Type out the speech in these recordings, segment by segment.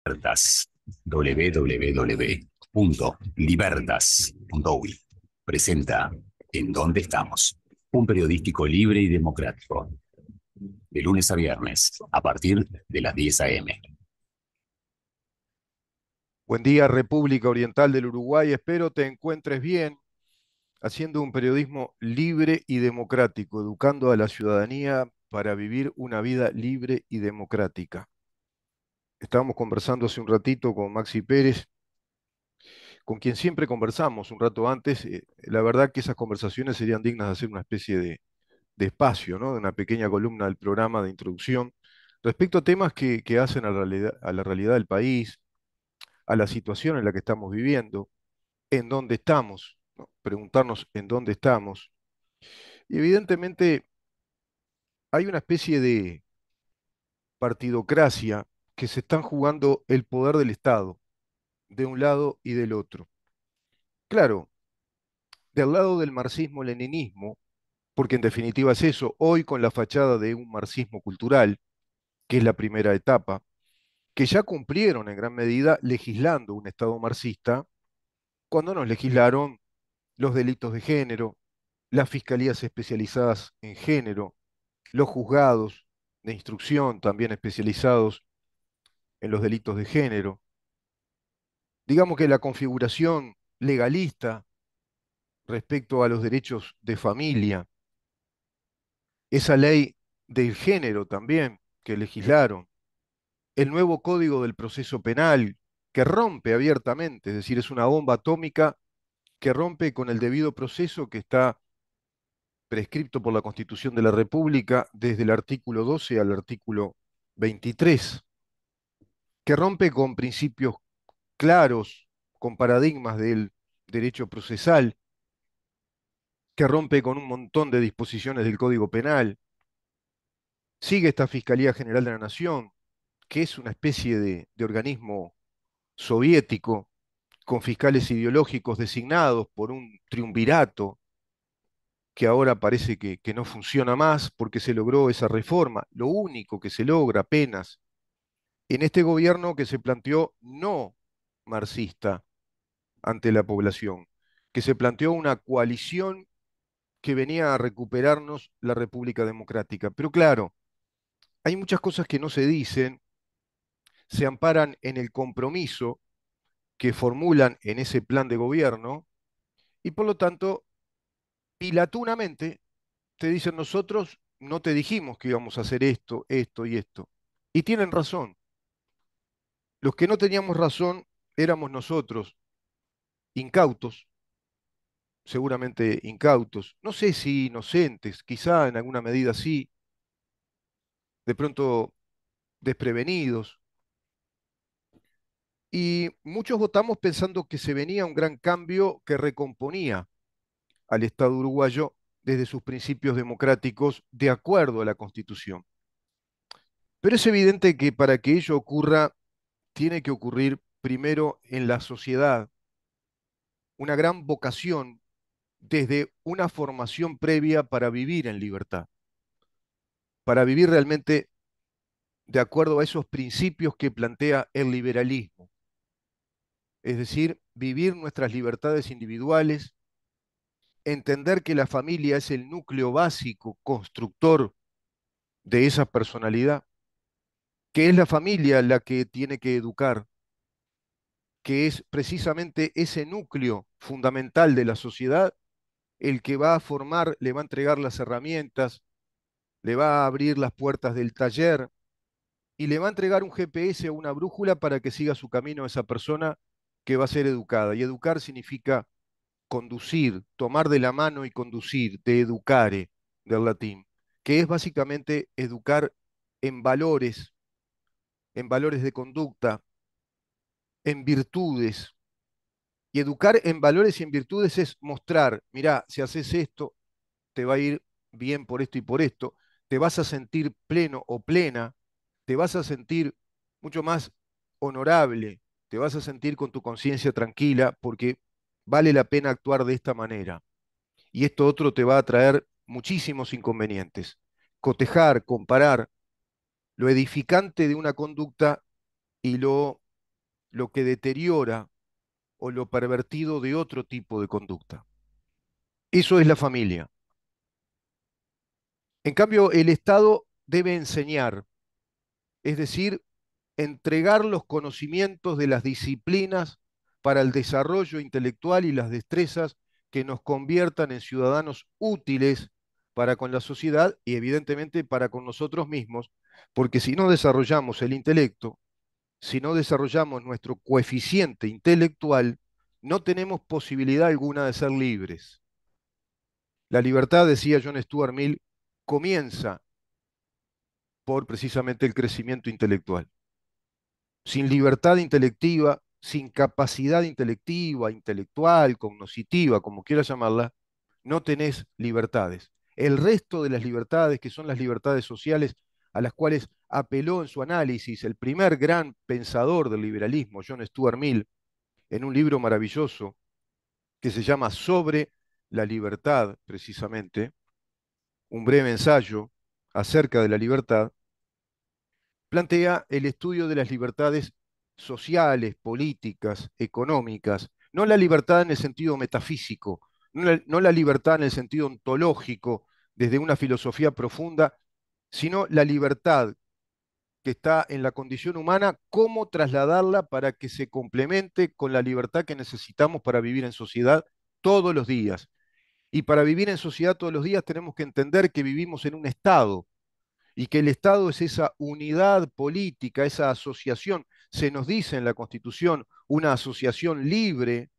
Libertas, www.libertas.uy presenta ¿En dónde estamos? Un periodístico libre y democrático, de lunes a viernes, a partir de las 10 a.m. Buen día, República Oriental del Uruguay. Espero te encuentres bien haciendo un periodismo libre y democrático, educando a la ciudadanía para vivir una vida libre y democrática. Estábamos conversando hace un ratito con Maxi Pérez, con quien siempre conversamos un rato antes. La verdad que esas conversaciones serían dignas de hacer una especie de espacio, ¿no? De una pequeña columna del programa de introducción respecto a temas que hacen a la realidad del país, a la situación en la que estamos viviendo, en dónde estamos, ¿no? Preguntarnos en dónde estamos. Y evidentemente hay una especie de partidocracia que se están jugando el poder del Estado, de un lado y del otro. Claro, del lado del marxismo-leninismo, porque en definitiva es eso, hoy con la fachada de un marxismo cultural, que es la primera etapa, que ya cumplieron en gran medida legislando un Estado marxista, cuando nos legislaron los delitos de género, las fiscalías especializadas en género, los juzgados de instrucción también especializados en los delitos de género. Digamos que la configuración legalista respecto a los derechos de familia, esa ley del género también que legislaron, el nuevo código del proceso penal que rompe abiertamente, es decir, es una bomba atómica que rompe con el debido proceso que está prescripto por la Constitución de la República desde el artículo 12 al artículo 23, que rompe con principios claros, con paradigmas del derecho procesal, que rompe con un montón de disposiciones del Código Penal. Sigue esta Fiscalía General de la Nación, que es una especie de organismo soviético, con fiscales ideológicos designados por un triunvirato que ahora parece que no funciona más porque se logró esa reforma. Lo único que se logra apenas en este gobierno que se planteó no marxista ante la población, que se planteó una coalición que venía a recuperarnos la República Democrática. Pero claro, hay muchas cosas que no se dicen, se amparan en el compromiso que formulan en ese plan de gobierno y por lo tanto, pilatunamente, te dicen nosotros no te dijimos que íbamos a hacer esto, esto y esto. Y tienen razón. Los que no teníamos razón éramos nosotros, incautos, seguramente incautos, no sé si inocentes, quizá en alguna medida sí, de pronto desprevenidos. Y muchos votamos pensando que se venía un gran cambio que recomponía al Estado uruguayo desde sus principios democráticos de acuerdo a la Constitución. Pero es evidente que para que ello ocurra, tiene que ocurrir primero en la sociedad una gran vocación desde una formación previa para vivir en libertad, para vivir realmente de acuerdo a esos principios que plantea el liberalismo, es decir, vivir nuestras libertades individuales, entender que la familia es el núcleo básico, constructor de esa personalidad, que es la familia la que tiene que educar, que es precisamente ese núcleo fundamental de la sociedad el que va a formar, le va a entregar las herramientas, le va a abrir las puertas del taller y le va a entregar un GPS o una brújula para que siga su camino a esa persona que va a ser educada. Y educar significa conducir, tomar de la mano y conducir, de educare, del latín, que es básicamente educar en valores de conducta, en virtudes. Y educar en valores y en virtudes es mostrar, mirá, si haces esto, te va a ir bien por esto y por esto, te vas a sentir pleno o plena, te vas a sentir mucho más honorable, te vas a sentir con tu conciencia tranquila porque vale la pena actuar de esta manera. Y esto otro te va a traer muchísimos inconvenientes. Cotejar, comparar lo edificante de una conducta y lo lo que deteriora o lo pervertido de otro tipo de conducta. Eso es la familia. En cambio, el Estado debe enseñar, es decir, entregar los conocimientos de las disciplinas para el desarrollo intelectual y las destrezas que nos conviertan en ciudadanos útiles para con la sociedad y evidentemente para con nosotros mismos, porque si no desarrollamos el intelecto, si no desarrollamos nuestro coeficiente intelectual, no tenemos posibilidad alguna de ser libres. La libertad, decía John Stuart Mill, comienza por precisamente el crecimiento intelectual. Sin libertad intelectiva, sin capacidad intelectiva, intelectual, cognitiva, como quieras llamarla, no tenés libertades. El resto de las libertades, que son las libertades sociales, a las cuales apeló en su análisis el primer gran pensador del liberalismo, John Stuart Mill, en un libro maravilloso que se llama Sobre la libertad, precisamente, un breve ensayo acerca de la libertad, plantea el estudio de las libertades sociales, políticas, económicas, no la libertad en el sentido metafísico, no la libertad en el sentido ontológico, desde una filosofía profunda, sino la libertad que está en la condición humana, cómo trasladarla para que se complemente con la libertad que necesitamos para vivir en sociedad todos los días. Y para vivir en sociedad todos los días tenemos que entender que vivimos en un Estado y que el Estado es esa unidad política, esa asociación, se nos dice en la Constitución, una asociación libre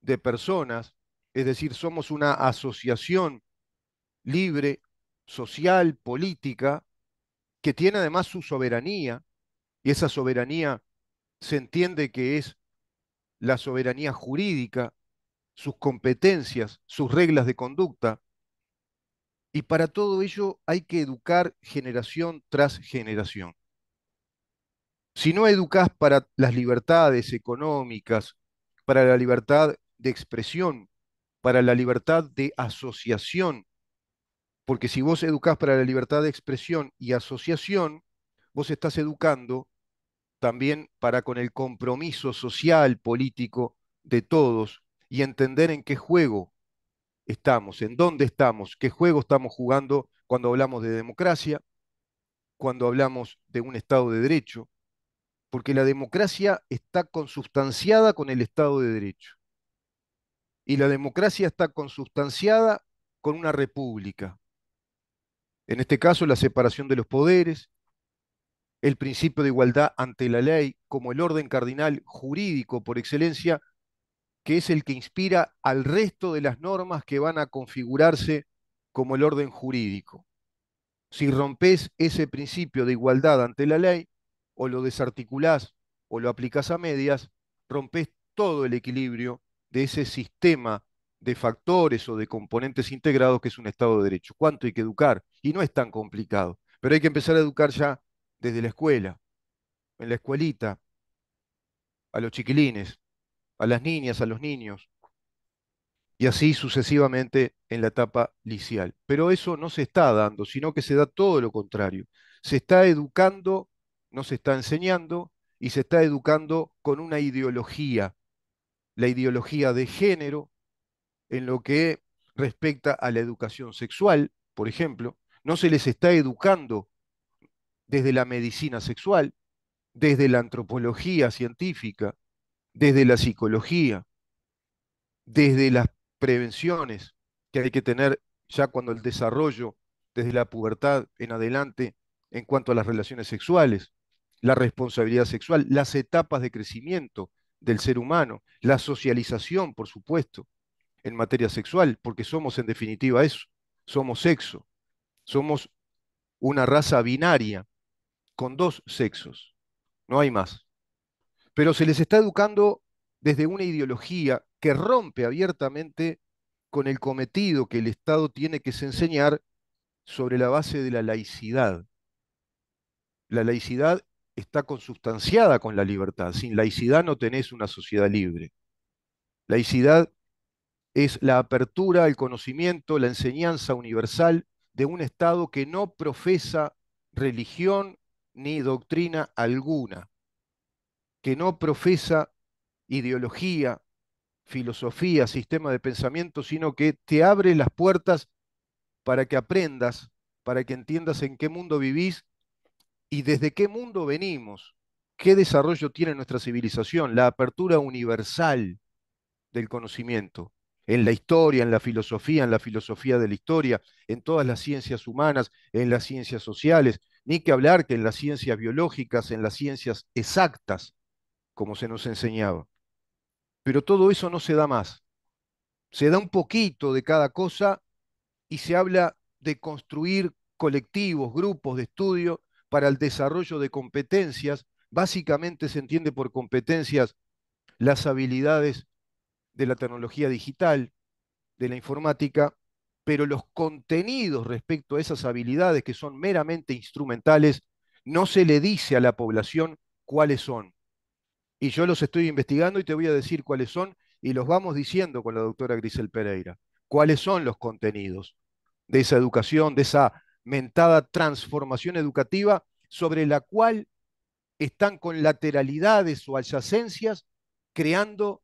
de personas, es decir, somos una asociación libre, social, política, que tiene además su soberanía, y esa soberanía se entiende que es la soberanía jurídica, sus competencias, sus reglas de conducta, y para todo ello hay que educar generación tras generación. Si no educás para las libertades económicas, para la libertad de expresión, para la libertad de asociación, porque si vos educás para la libertad de expresión y asociación, vos estás educando también para con el compromiso social, político de todos y entender en qué juego estamos, en dónde estamos, qué juego estamos jugando cuando hablamos de democracia, cuando hablamos de un Estado de Derecho, porque la democracia está consubstanciada con el Estado de Derecho y la democracia está consubstanciada con una república. En este caso, la separación de los poderes, el principio de igualdad ante la ley como el orden cardinal jurídico por excelencia, que es el que inspira al resto de las normas que van a configurarse como el orden jurídico. Si rompes ese principio de igualdad ante la ley, o lo desarticulás o lo aplicás a medias, rompes todo el equilibrio de ese sistema de factores o de componentes integrados que es un Estado de Derecho. ¿Cuánto hay que educar? Y no es tan complicado, pero hay que empezar a educar ya desde la escuela, en la escuelita, a los chiquilines, a las niñas, a los niños, y así sucesivamente en la etapa liceal. Pero eso no se está dando, sino que se da todo lo contrario. Se está educando, no se está enseñando, y se está educando con una ideología, la ideología de género, en lo que respecta a la educación sexual, por ejemplo. No se les está educando desde la medicina sexual, desde la antropología científica, desde la psicología, desde las prevenciones que hay que tener ya cuando el desarrollo, desde la pubertad en adelante, en cuanto a las relaciones sexuales, la responsabilidad sexual, las etapas de crecimiento del ser humano, la socialización, por supuesto, en materia sexual, porque somos en definitiva eso, somos sexo, somos una raza binaria con dos sexos, no hay más. Pero se les está educando desde una ideología que rompe abiertamente con el cometido que el Estado tiene que enseñar sobre la base de la laicidad. La laicidad está consubstanciada con la libertad. Sin laicidad no tenés una sociedad libre. Laicidad es la apertura, el conocimiento, la enseñanza universal de un Estado que no profesa religión ni doctrina alguna. que no profesa ideología, filosofía, sistema de pensamiento, sino que te abre las puertas para que aprendas, para que entiendas en qué mundo vivís y desde qué mundo venimos, qué desarrollo tiene nuestra civilización, la apertura universal del conocimiento, en la historia, en la filosofía de la historia, en todas las ciencias humanas, en las ciencias sociales, ni que hablar que en las ciencias biológicas, en las ciencias exactas, como se nos enseñaba. Pero todo eso no se da más. Se da un poquito de cada cosa y se habla de construir colectivos, grupos de estudio para el desarrollo de competencias. Básicamente se entiende por competencias las habilidades de la tecnología digital, de la informática, pero los contenidos respecto a esas habilidades que son meramente instrumentales, no se le dice a la población cuáles son. Y yo los estoy investigando y te voy a decir cuáles son y los vamos diciendo con la doctora Grisel Pereira. ¿Cuáles son los contenidos de esa educación, de esa mentada transformación educativa sobre la cual están con lateralidades o adyacencias creando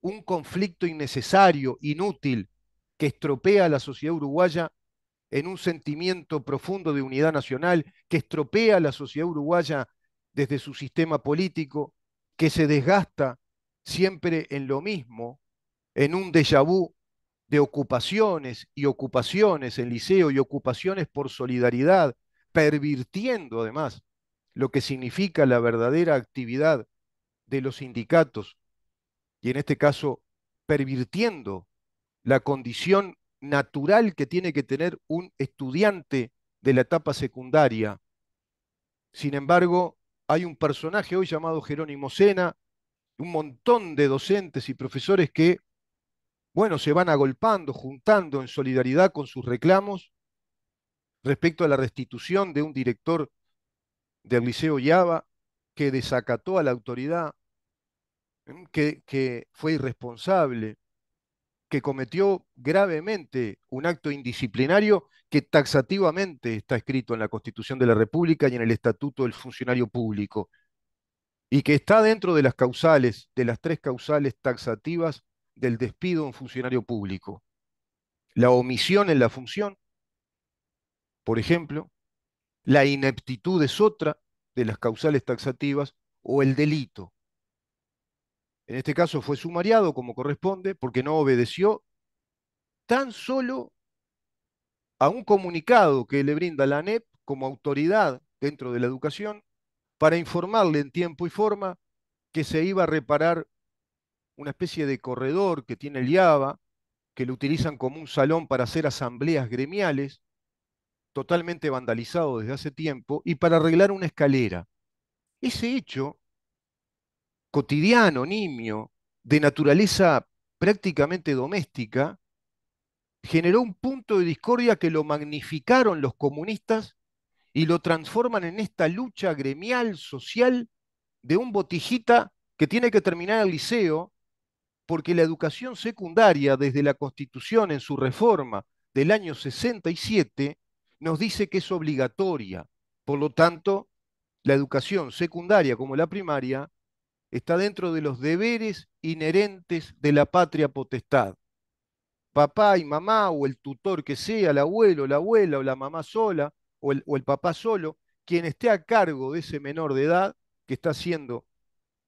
un conflicto innecesario, inútil, que estropea a la sociedad uruguaya en un sentimiento profundo de unidad nacional, que estropea a la sociedad uruguaya desde su sistema político, que se desgasta siempre en lo mismo, en un déjà vu de ocupaciones y ocupaciones en liceo y ocupaciones por solidaridad, pervirtiendo además lo que significa la verdadera actividad de los sindicatos y en este caso pervirtiendo la condición natural que tiene que tener un estudiante de la etapa secundaria. Sin embargo, hay un personaje hoy llamado Jerónimo Sena, un montón de docentes y profesores que, bueno, se van agolpando, juntando en solidaridad con sus reclamos respecto a la restitución de un director del Liceo Yaba que desacató a la autoridad, que fue irresponsable, que cometió gravemente un acto indisciplinario que taxativamente está escrito en la Constitución de la República y en el Estatuto del Funcionario Público, y que está dentro de las causales, de las tres causales taxativas del despido de un funcionario público. La omisión en la función, por ejemplo, la ineptitud es otra de las causales taxativas, o el delito. En este caso fue sumariado como corresponde porque no obedeció tan solo a un comunicado que le brinda la ANEP como autoridad dentro de la educación para informarle en tiempo y forma que se iba a reparar una especie de corredor que tiene el IABA, que lo utilizan como un salón para hacer asambleas gremiales, totalmente vandalizado desde hace tiempo, y para arreglar una escalera. Ese hecho cotidiano, nimio, de naturaleza prácticamente doméstica, generó un punto de discordia que lo magnificaron los comunistas y lo transforman en esta lucha gremial, social, de un botijita que tiene que terminar el liceo, porque la educación secundaria, desde la Constitución en su reforma del año 67, nos dice que es obligatoria. Por lo tanto, la educación secundaria como la primaria está dentro de los deberes inherentes de la patria potestad. Papá y mamá o el tutor que sea, el abuelo, la abuela o la mamá sola o el papá solo, quien esté a cargo de ese menor de edad que está haciendo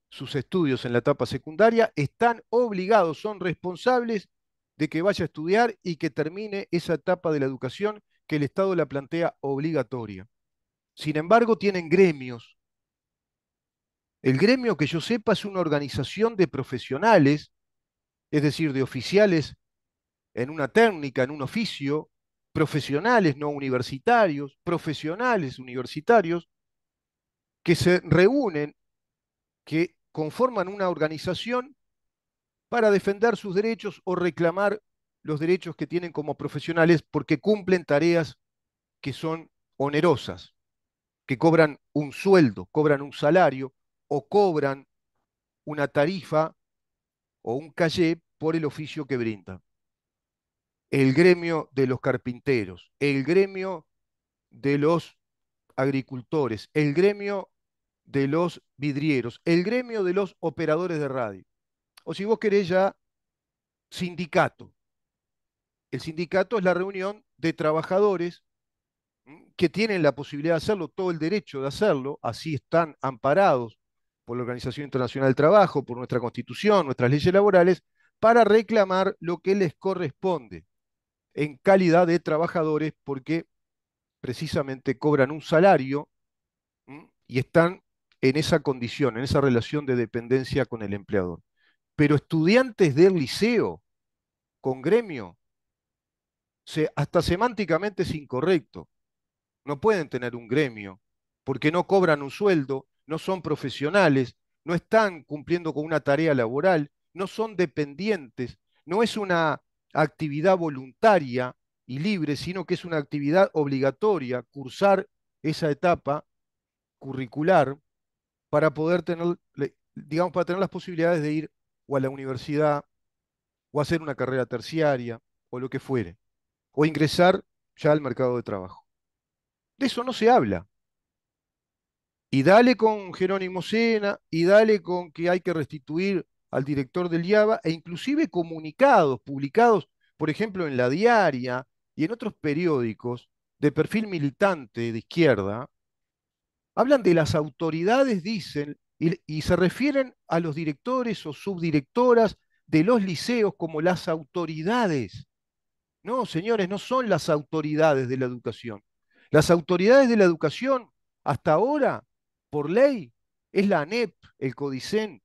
sus estudios en la etapa secundaria, están obligados, son responsables de que vaya a estudiar y que termine esa etapa de la educación que el Estado la plantea obligatoria. Sin embargo, tienen gremios. El gremio, que yo sepa, es una organización de profesionales, es decir, de oficiales en una técnica, en un oficio, profesionales no universitarios, profesionales universitarios, que se reúnen, que conforman una organización para defender sus derechos o reclamar los derechos que tienen como profesionales porque cumplen tareas que son onerosas, que cobran un sueldo, cobran un salario o cobran una tarifa o un cayé por el oficio que brindan. El gremio de los carpinteros, el gremio de los agricultores, el gremio de los vidrieros, el gremio de los operadores de radio. O si vos querés ya, sindicato. El sindicato es la reunión de trabajadores que tienen la posibilidad de hacerlo, todo el derecho de hacerlo, así están amparados por la Organización Internacional del Trabajo, por nuestra Constitución, nuestras leyes laborales, para reclamar lo que les corresponde en calidad de trabajadores, porque precisamente cobran un salario y están en esa condición, en esa relación de dependencia con el empleador. Pero estudiantes del liceo con gremio, hasta semánticamente es incorrecto. No pueden tener un gremio porque no cobran un sueldo, no son profesionales, no están cumpliendo con una tarea laboral, no son dependientes, no es una actividad voluntaria y libre, sino que es una actividad obligatoria, cursar esa etapa curricular para poder tener, digamos, para tener las posibilidades de ir o a la universidad o hacer una carrera terciaria o lo que fuere, o ingresar ya al mercado de trabajo. De eso no se habla. Y dale con Jerónimo Sena, y dale con que hay que restituir al director del IABA, e inclusive comunicados publicados, por ejemplo, en La Diaria y en otros periódicos de perfil militante de izquierda, hablan de las autoridades, dicen, y se refieren a los directores o subdirectoras de los liceos como las autoridades. No, señores, no son las autoridades de la educación. Las autoridades de la educación, hasta ahora, por ley, es la ANEP, el CODICEN.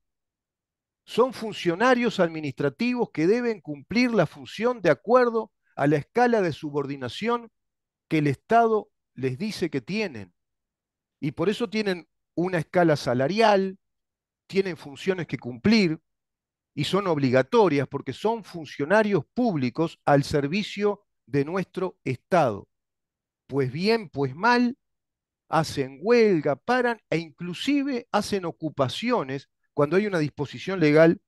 Son funcionarios administrativos que deben cumplir la función de acuerdo a la escala de subordinación que el Estado les dice que tienen. Y por eso tienen una escala salarial, tienen funciones que cumplir y son obligatorias porque son funcionarios públicos al servicio de nuestro Estado. Pues bien, pues mal, hacen huelga, paran e inclusive hacen ocupaciones cuando hay una disposición legal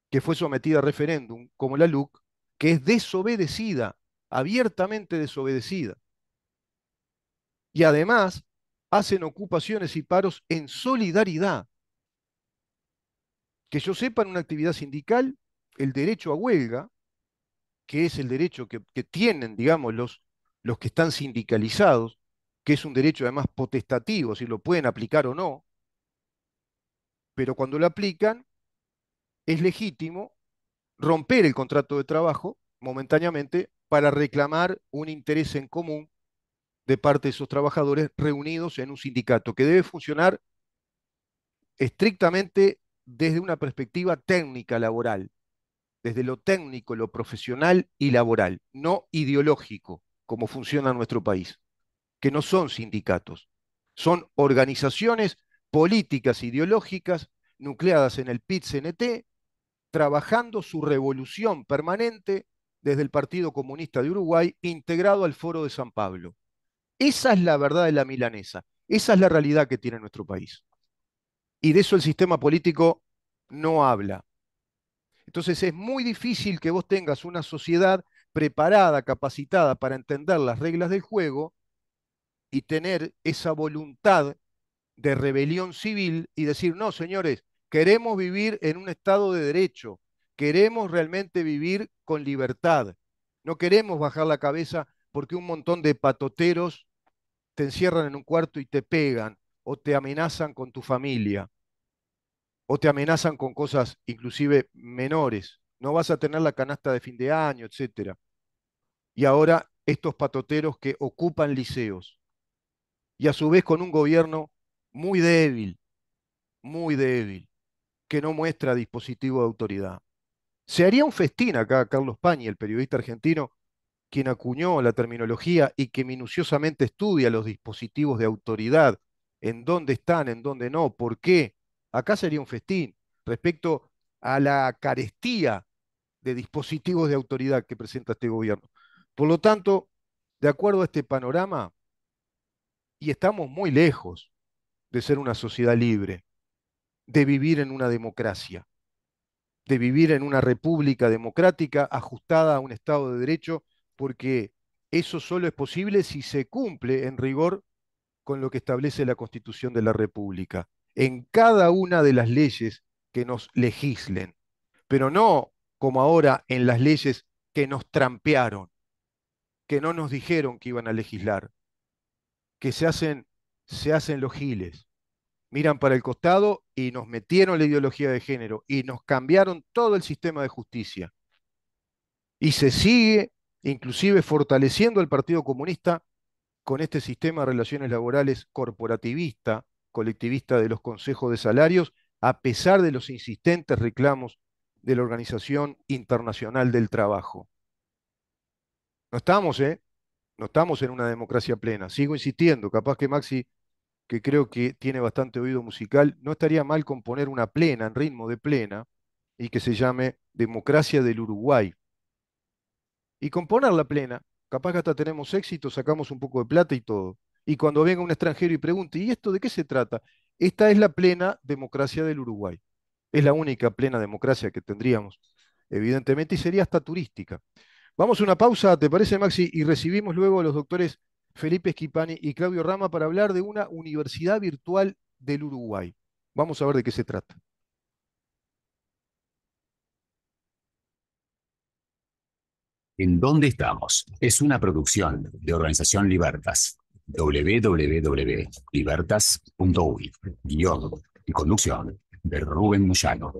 que fue sometida a referéndum, como la LUC, que es desobedecida, abiertamente desobedecida. Y además hacen ocupaciones y paros en solidaridad. Que yo sepa, en una actividad sindical, el derecho a huelga, que es el derecho que tienen, digamos, los que están sindicalizados, que es un derecho además potestativo, si lo pueden aplicar o no, pero cuando lo aplican, es legítimo romper el contrato de trabajo momentáneamente para reclamar un interés en común de parte de esos trabajadores reunidos en un sindicato que debe funcionar estrictamente desde una perspectiva técnica laboral, desde lo técnico, lo profesional y laboral, no ideológico, como funciona en nuestro país, que no son sindicatos, son organizaciones políticas ideológicas nucleadas en el PIT-CNT, trabajando su revolución permanente desde el Partido Comunista de Uruguay, integrado al Foro de San Pablo. Esa es la verdad de la milanesa, esa es la realidad que tiene nuestro país. Y de eso el sistema político no habla. Entonces es muy difícil que vos tengas una sociedad preparada, capacitada para entender las reglas del juego y tener esa voluntad de rebelión civil y decir, no, señores, queremos vivir en un estado de derecho, queremos realmente vivir con libertad, no queremos bajar la cabeza porque un montón de patoteros te encierran en un cuarto y te pegan o te amenazan con tu familia o te amenazan con cosas inclusive menores. No vas a tener la canasta de fin de año, etcétera. Y ahora estos patoteros que ocupan liceos y a su vez con un gobierno muy débil, que no muestra dispositivo de autoridad. Se haría un festín acá, Carlos Pañi, el periodista argentino, quien acuñó la terminología y que minuciosamente estudia los dispositivos de autoridad, en dónde están, en dónde no, por qué. Acá sería un festín respecto a la carestía de dispositivos de autoridad que presenta este gobierno. Por lo tanto, de acuerdo a este panorama, y estamos muy lejos de ser una sociedad libre, de vivir en una democracia, de vivir en una república democrática ajustada a un Estado de Derecho, porque eso solo es posible si se cumple en rigor con lo que establece la Constitución de la República. en cada una de las leyes que nos legislen, pero no como ahora en las leyes que nos trampearon, que no nos dijeron que iban a legislar, que se hacen los giles, miran para el costado y nos metieron la ideología de género y nos cambiaron todo el sistema de justicia. Y se sigue inclusive fortaleciendo el Partido Comunista con este sistema de relaciones laborales corporativista, colectivista de los consejos de salarios, a pesar de los insistentes reclamos de la Organización Internacional del Trabajo. No estamos, ¿eh? No estamos en una democracia plena. Sigo insistiendo, capaz que Maxi, que creo que tiene bastante oído musical, no estaría mal componer una plena, en ritmo de plena, y que se llame Democracia del Uruguay. Y componer la plena, capaz que hasta tenemos éxito, sacamos un poco de plata y todo. Y cuando venga un extranjero y pregunte, ¿y esto de qué se trata? Esta es la plena democracia del Uruguay. Es la única plena democracia que tendríamos, evidentemente, y sería hasta turística. Vamos a una pausa, ¿te parece, Maxi? Y recibimos luego a los doctores Felipe Schipani y Claudio Rama para hablar de una universidad virtual del Uruguay. Vamos a ver de qué se trata. ¿En dónde estamos? Es una producción de Organización Libertas. www.libertas.uy. Guión y conducción de Rubén Moyano.